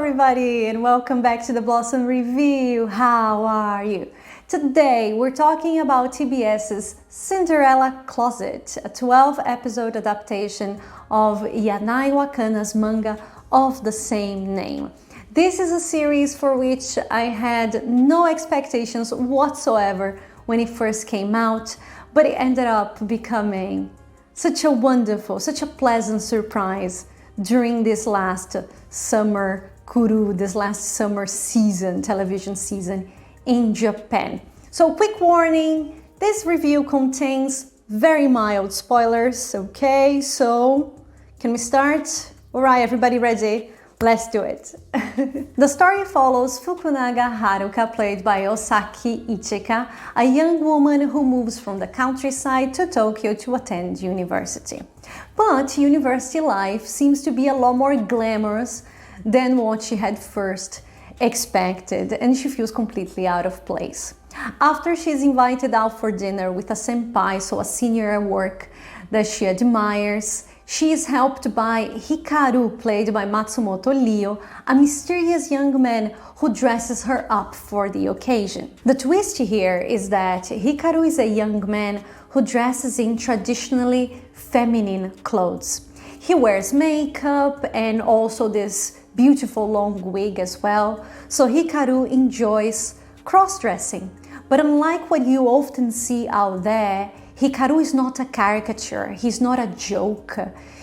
everybody, and welcome back to the Blossom Review. How are you? Today we're talking about TBS's Cinderella Closet, a 12-episode adaptation of Yanai Wakana's manga of the same name. This is a series for which I had no expectations whatsoever when it first came out, but it ended up becoming such a wonderful, such a pleasant surprise during this last summer season, television season in Japan. So quick warning, this review contains very mild spoilers, okay? So can we start? All right, everybody ready? Let's do it. The story follows Fukunaga Haruka, played by Osaki Ichika, a young woman who moves from the countryside to Tokyo to attend university. But university life seems to be a lot more glamorous than what she had first expected, and she feels completely out of place. After she's invited out for dinner with a senpai, so a senior at work that she admires, she is helped by Hikaru, played by Matsumoto Leo, a mysterious young man who dresses her up for the occasion. The twist here is that Hikaru is a young man who dresses in traditionally feminine clothes. He wears makeup and also this beautiful long wig as well, so Hikaru enjoys cross-dressing. But unlike what you often see out there, Hikaru is not a caricature, he's not a joke,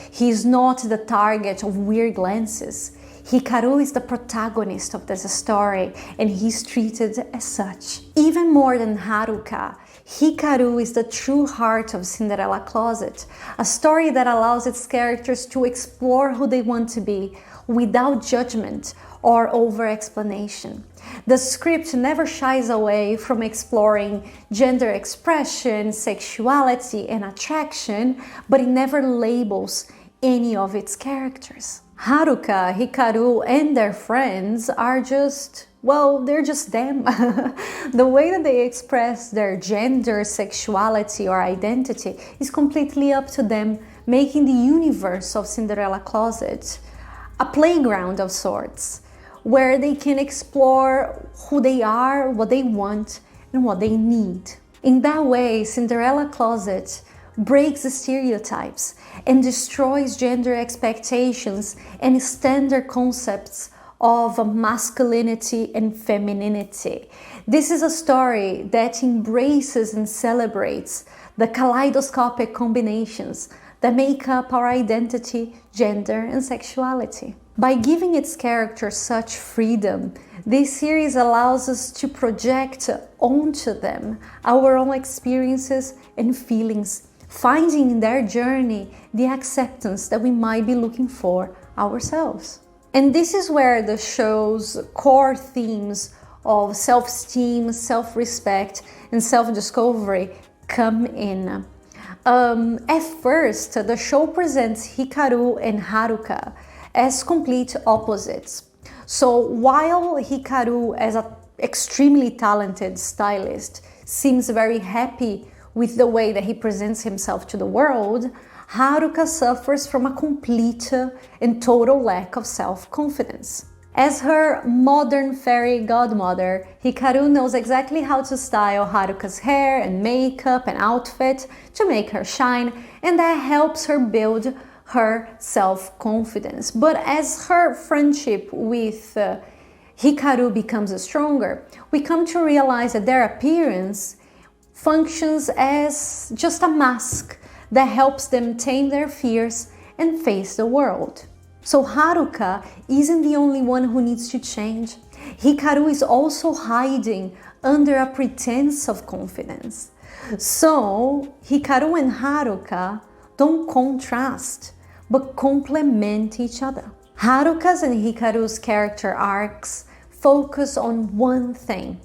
he's not the target of weird glances. Hikaru is the protagonist of this story, and he's treated as such. Even more than Haruka, Hikaru is the true heart of Cinderella Closet, a story that allows its characters to explore who they want to be without judgment or over-explanation. The script never shies away from exploring gender expression, sexuality, and attraction, but it never labels any of its characters. Haruka, Hikaru, and their friends are just, well, they're just them. The way that they express their gender, sexuality, or identity is completely up to them, making the universe of Cinderella Closet a playground of sorts, where they can explore who they are, what they want, and what they need. In that way, Cinderella Closet breaks the stereotypes and destroys gender expectations and standard concepts of masculinity and femininity. This is a story that embraces and celebrates the kaleidoscopic combinations that make up our identity, gender, and sexuality. By giving its characters such freedom, this series allows us to project onto them our own experiences and feelings, finding in their journey the acceptance that we might be looking for ourselves. And this is where the show's core themes of self-esteem, self-respect, and self-discovery come in. At first, the show presents Hikaru and Haruka as complete opposites. So while Hikaru, as an extremely talented stylist, seems very happy with the way that he presents himself to the world, Haruka suffers from a complete and total lack of self-confidence. As her modern fairy godmother, Hikaru knows exactly how to style Haruka's hair and makeup and outfit to make her shine, and that helps her build her self-confidence. But as her friendship with Hikaru becomes stronger, we come to realize that their appearance functions as just a mask that helps them tame their fears and face the world. So Haruka isn't the only one who needs to change. Hikaru is also hiding under a pretense of confidence. So Hikaru and Haruka don't contrast, but complement each other. Haruka's and Hikaru's character arcs focus on one thing: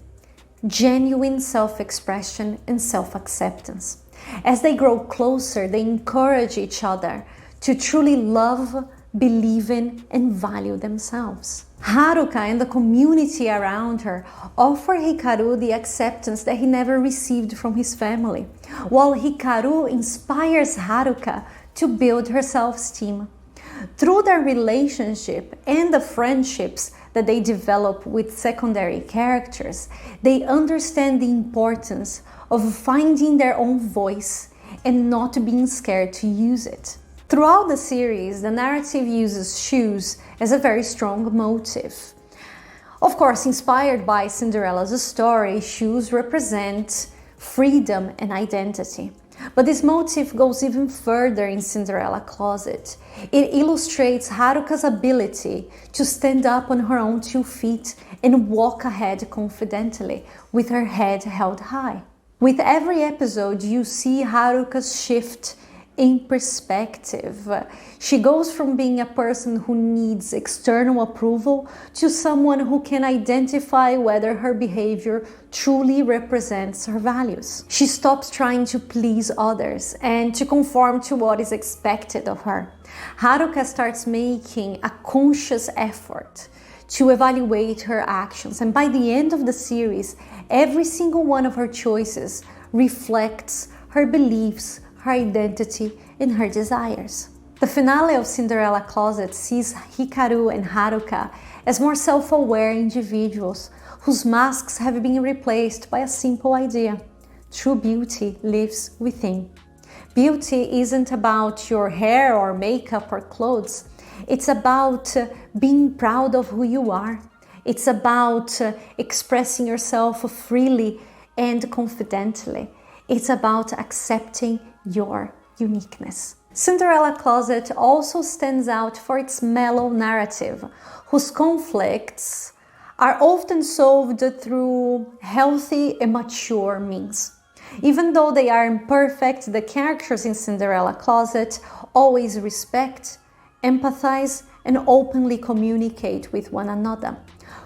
genuine self-expression and self-acceptance. As they grow closer, they encourage each other to truly love, believe in, and value themselves. Haruka and the community around her offer Hikaru the acceptance that he never received from his family, while Hikaru inspires Haruka to build her self-esteem. Through their relationship and the friendships that they develop with secondary characters, they understand the importance of finding their own voice and not being scared to use it. Throughout the series, the narrative uses shoes as a very strong motive. Of course, inspired by Cinderella's story, shoes represent freedom and identity. But this motif goes even further in Cinderella Closet. It illustrates Haruka's ability to stand up on her own 2 feet and walk ahead confidently with her head held high. With every episode, you see Haruka's shift in perspective. She goes from being a person who needs external approval to someone who can identify whether her behavior truly represents her values. She stops trying to please others and to conform to what is expected of her. Haruka starts making a conscious effort to evaluate her actions, and by the end of the series, every single one of her choices reflects her beliefs, her identity, and her desires. The finale of Cinderella Closet sees Hikaru and Haruka as more self-aware individuals whose masks have been replaced by a simple idea. True beauty lives within. Beauty isn't about your hair or makeup or clothes. It's about being proud of who you are. It's about expressing yourself freely and confidently. It's about accepting your uniqueness. Cinderella Closet also stands out for its mellow narrative, whose conflicts are often solved through healthy and mature means. Even though they are imperfect, the characters in Cinderella Closet always respect, empathize, and openly communicate with one another.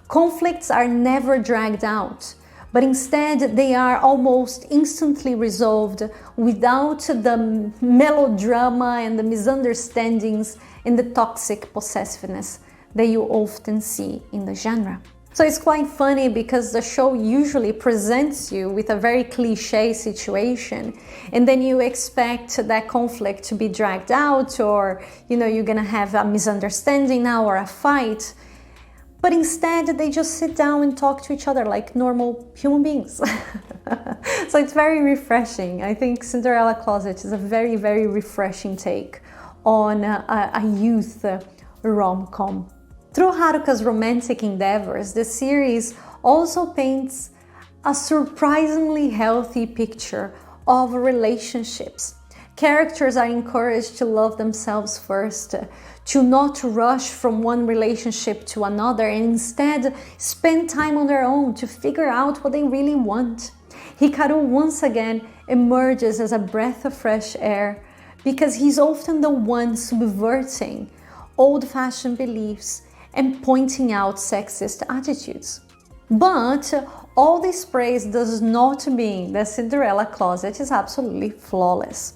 Conflicts are never dragged out, but instead they are almost instantly resolved without the melodrama and the misunderstandings and the toxic possessiveness that you often see in the genre. So it's quite funny because the show usually presents you with a very cliché situation, and then you expect that conflict to be dragged out, or you're gonna have a misunderstanding now or a fight. But instead, they just sit down and talk to each other like normal human beings. So it's very refreshing. I think Cinderella Closet is a very, very refreshing take on a youth rom-com. Through Haruka's romantic endeavors, the series also paints a surprisingly healthy picture of relationships. Characters are encouraged to love themselves first, to not rush from one relationship to another, and instead spend time on their own to figure out what they really want. Hikaru once again emerges as a breath of fresh air because he's often the one subverting old-fashioned beliefs and pointing out sexist attitudes. But all this praise does not mean that Cinderella Closet is absolutely flawless.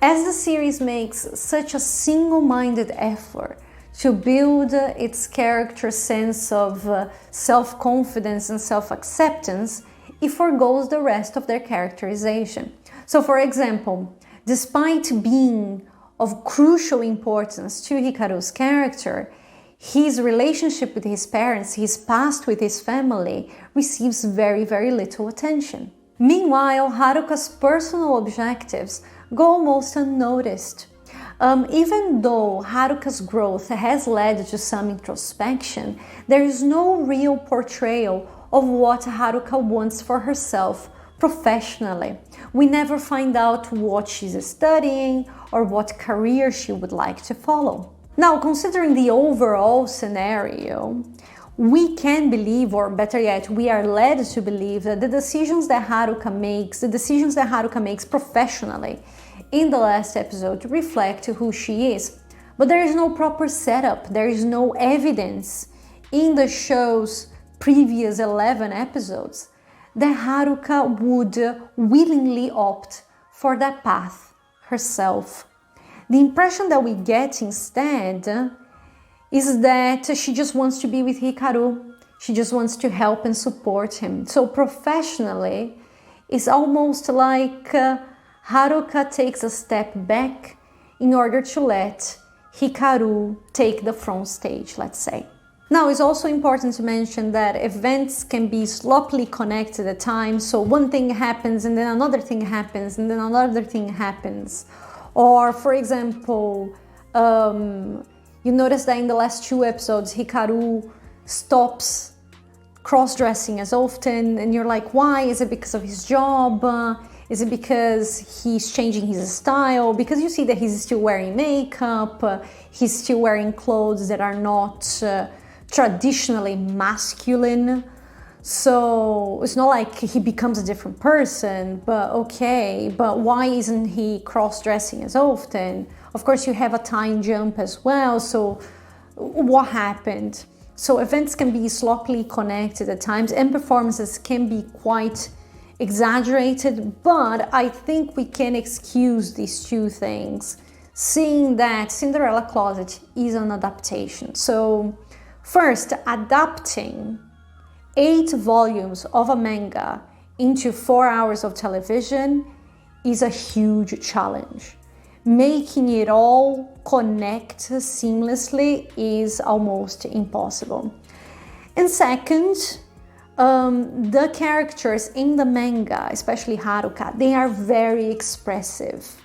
As the series makes such a single-minded effort to build its character's sense of self-confidence and self-acceptance, it forgoes the rest of their characterization. So, for example, despite being of crucial importance to Hikaru's character, his relationship with his parents, his past with his family, receives very, very little attention. Meanwhile, Haruka's personal objectives go almost unnoticed. Even though Haruka's growth has led to some introspection, there is no real portrayal of what Haruka wants for herself professionally. We never find out what she's studying or what career she would like to follow. Now, considering the overall scenario, we can believe, or better yet, we are led to believe that the decisions that Haruka makes professionally in the last episode reflect who she is. But there is no proper setup, there is no evidence in the show's previous 11 episodes that Haruka would willingly opt for that path herself. The impression that we get instead is that she just wants to be with Hikaru. She just wants to help and support him. So professionally, it's almost like Haruka takes a step back in order to let Hikaru take the front stage, let's say. Now, it's also important to mention that events can be sloppily connected at times. So one thing happens and then another thing happens and then another thing happens. Or, for example, you notice that in the last 2 episodes, Hikaru stops cross-dressing as often, and you're like, why? Is it because of his job? Is it because he's changing his style? Because you see that he's still wearing makeup, he's still wearing clothes that are not traditionally masculine. So it's not like he becomes a different person, but okay, but why isn't he cross-dressing as often? Of course, you have a time jump as well, so what happened? So events can be sloppily connected at times and performances can be quite exaggerated, but I think we can excuse these 2 things, seeing that Cinderella Closet is an adaptation. So first, adapting 8 volumes of a manga into 4 hours of television is a huge challenge. Making it all connect seamlessly is almost impossible. And second, the characters in the manga, especially Haruka, they are very expressive.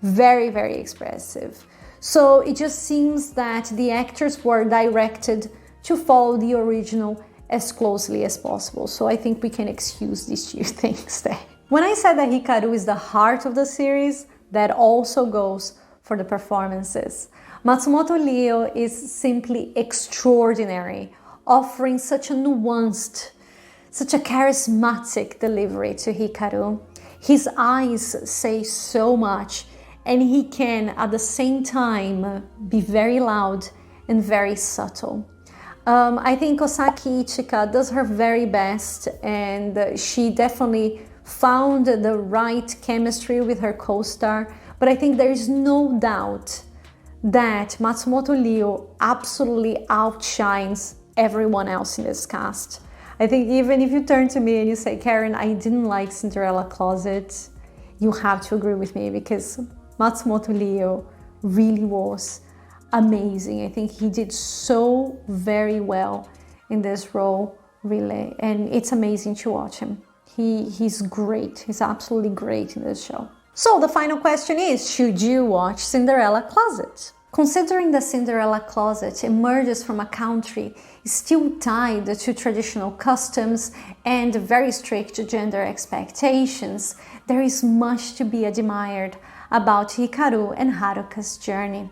Very, very expressive. So it just seems that the actors were directed to follow the original as closely as possible. So I think we can excuse these 2 things there. When I said that Hikaru is the heart of the series, that also goes for the performances. Matsumoto Leo is simply extraordinary, offering such a nuanced, such a charismatic delivery to Hikaru. His eyes say so much, and he can at the same time be very loud and very subtle. I think Osaki Ichika does her very best, and she definitely found the right chemistry with her co-star, but I think there is no doubt that Matsumoto Leo absolutely outshines everyone else in this cast. I think even if you turn to me and you say, Karen, I didn't like Cinderella Closet, you have to agree with me because Matsumoto Leo really was amazing. I think he did so very well in this role, really, and it's amazing to watch him. He's great. He's absolutely great in this show. So the final question is, should you watch Cinderella Closet? Considering that Cinderella Closet emerges from a country still tied to traditional customs and very strict gender expectations, there is much to be admired about Hikaru and Haruka's journey.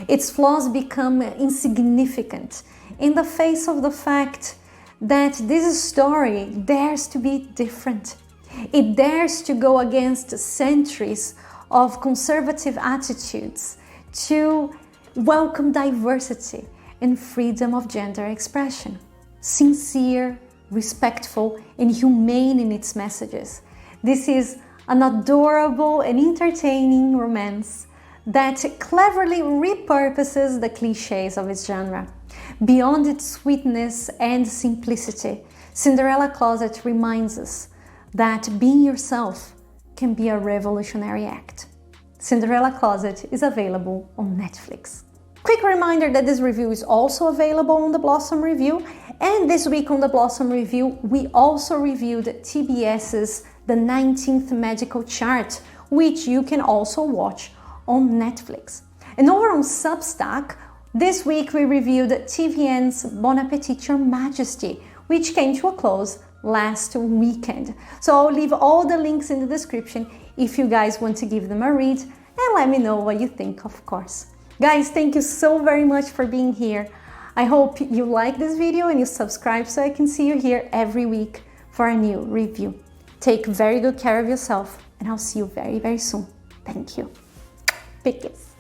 Its flaws become insignificant in the face of the fact that this story dares to be different. It dares to go against centuries of conservative attitudes, to welcome diversity and freedom of gender expression. Sincere, respectful, and humane in its messages. This is an adorable and entertaining romance that cleverly repurposes the clichés of its genre. Beyond its sweetness and simplicity, Cinderella Closet reminds us that being yourself can be a revolutionary act. Cinderella Closet is available on Netflix. Quick reminder that this review is also available on the Blossom Review, and this week on the Blossom Review we also reviewed TBS's The 19th Magical Chart, which you can also watch on Netflix. And over on Substack, this week we reviewed TVN's Bon Appetit Your Majesty, which came to a close last weekend. So I'll leave all the links in the description if you guys want to give them a read, and let me know what you think, of course. Guys, thank you so very much for being here. I hope you like this video and you subscribe so I can see you here every week for a new review. Take very good care of yourself, and I'll see you very, very soon. Thank you. Big kiss.